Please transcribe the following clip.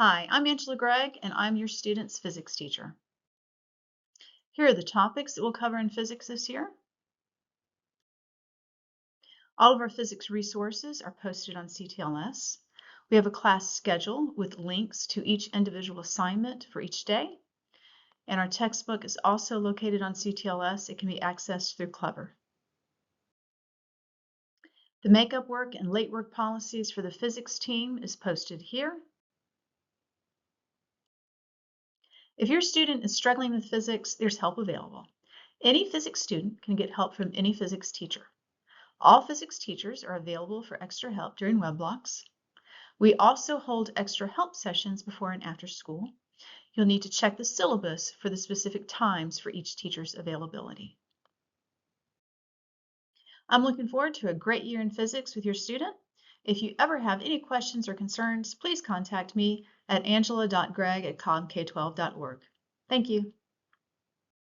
Hi, I'm Angela Greig, and I'm your student's physics teacher. Here are the topics that we'll cover in physics this year. All of our physics resources are posted on CTLS. We have a class schedule with links to each individual assignment for each day. And our textbook is also located on CTLS. It can be accessed through Clever. The makeup work and late work policies for the physics team is posted here. If your student is struggling with physics, there's help available. Any physics student can get help from any physics teacher. All physics teachers are available for extra help during web blocks. We also hold extra help sessions before and after school. You'll need to check the syllabus for the specific times for each teacher's availability. I'm looking forward to a great year in physics with your student. If you ever have any questions or concerns, please contact me at angela.greg@cogk12.org. Thank you.